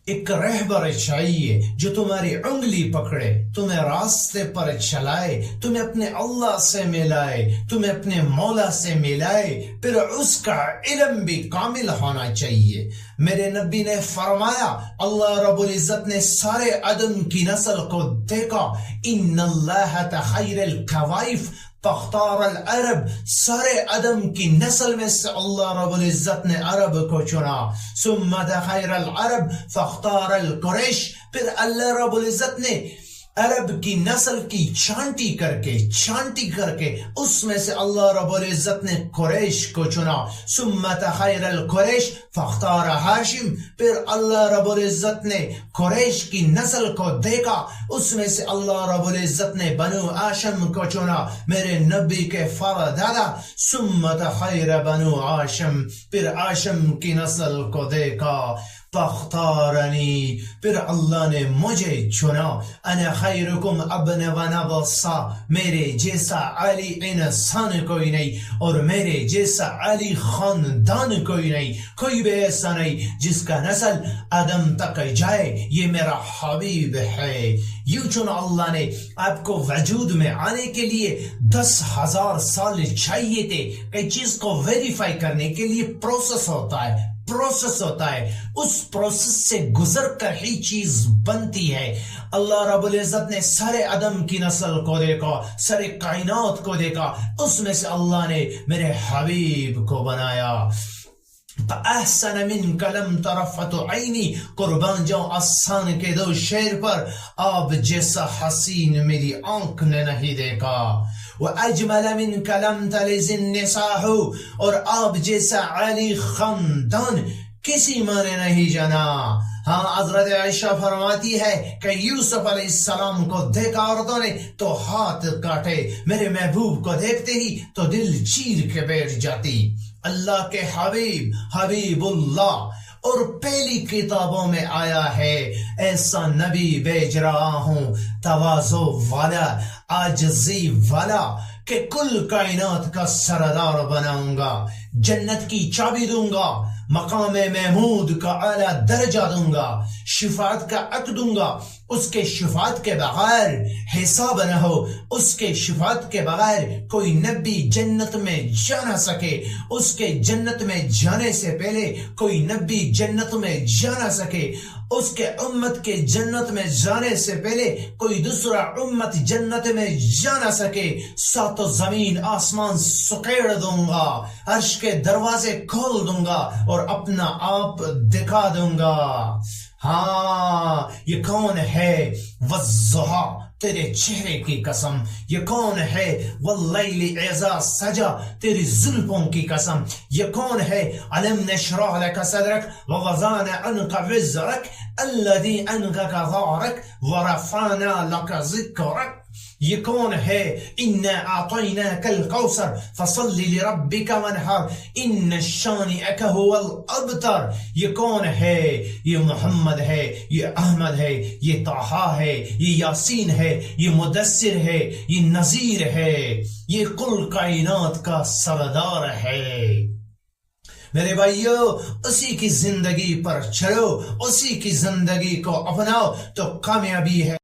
ایک رہبر چاہیے جو تمہاری انگلی پکڑے، تمہیں راستے پر چلائے، تمہیں اپنے اللہ سے ملائے، تمہیں اپنے مولا سے ملائے، پھر اس کا علم بھی کامل ہونا چاہیے۔ میرے نبی نے فرمایا، اللہ رب العزت نے سارے آدم کی نسل کو دیکھا، ان اللہ تخیر القوائف فاختار العرب، سارے آدم کی نسل میں سے اللہ رب العزت نے عرب کو چنا، ثم تخیر العرب فاختار القریش، پھر اللہ رب العزت نے عرب کی نسل کی چھانٹی کر کے اس میں سے اللہ رب العزت نے قریش کو چنا، ثم تخیر القریش فاختار ہاشم، پھر اللہ رب العزت نے قریش کی نسل کو دیکھا، اس میں سے اللہ رب العزت نے بنو ہاشم کو چنا، میرے نبی کے فرزندہ، ثم تخیر بنو ہاشم، پھر ہاشم کی نسل کو دیکھا، فاختارنی، پھر اللہ نے مجھے چنا، انا خیرکم ابن و نبصا، میرے جیسا علی انسان کوئی نہیں اور میرے جیسا علی خاندان کوئی نہیں، کوئی بھی ایسا نہیں جس کا نسل آدم تک جائے، یہ میرا حبیب ہے۔ یوں چنا اللہ نے آپ کو وجود میں آنے کے لیے 10,000 سال چاہیے تھے۔ کئی چیز کو ویریفائی کرنے کے لیے پروسیس ہوتا ہے، اس پروسیس سے گزر کر ہی چیز بنتی ہے۔ اللہ رب العزت نے سارے آدم کی نسل کو دیکھا، سارے کائنات کو دیکھا، اس میں سے اللہ نے میرے حبیب کو بنایا۔ احسن من کلم طرفت عینی، قربان جاؤں آسان کے دو شیر پر، آپ جیسا حسین میری آنکھ نے نہیں دیکھا۔ وَأَجْمَلَ مِنْكَ لَمْ تَلِدِ النِّسَاءُ، اور آپ جیسا علی خاندان کسی ماں نے نہیں جانا۔ ہاں، حضرت عائشہ فرماتی ہے کہ یوسف علیہ السلام کو دیکھا عورتوں نے تو ہاتھ کاٹے، میرے محبوب کو دیکھتے ہی تو دل چیر کے بیٹھ جاتی۔ اللہ کے حبیب اللہ، اور پہلی کتابوں میں آیا ہے ایسا نبی بھیج رہا ہوں، تواضع والا، عاجزی والا، کہ کل کائنات کا سردار بناؤں گا، جنت کی چابی دوں گا، مقام محمود کا اعلیٰ درجہ دوں گا، شفاعت کا حق دوں گا، اس کے شفاعت کے بغیر حساب نہ ہو، اس کے شفاعت کے بغیر کوئی نبی جنت میں جا نہ سکے، اس کے جنت میں جانے سے پہلے کوئی نبی جنت میں جا نہ سکے، اس کے امت کے جنت میں جانے سے پہلے کوئی دوسرا امت جنت میں جا نہ سکے۔ ساتوں زمین آسمان سکیڑ دوں گا، عرش کے دروازے کھول دوں گا اور اپنا آپ دکھا دوں گا۔ ہاں، یہ کون ہے؟ والضحیٰ، تیرے چہرے کی قسم، یہ کون ہے؟ واللیل اذا سجا، تیری زلفوں کی قسم، یہ کون ہے؟ الم نشرح لک صدرک ووضعنا عنک وزرک الذی انقض ظہرک ورفعنا لک ذکرک، یہ کون ہے؟ انا اعطیناک الکوثر فصل لربک وانحر ان شانئک هو الابتر، یہ کون ہے؟ یہ محمد ہے، یہ احمد ہے، یہ طٰہٰ ہے، یہ یاسین ہے، یہ مدثر ہے، یہ نذیر ہے، یہ کل کائنات کا سردار ہے۔ میرے بھائیو، اسی کی زندگی پر چلو، اسی کی زندگی کو اپناؤ تو کامیابی ہے۔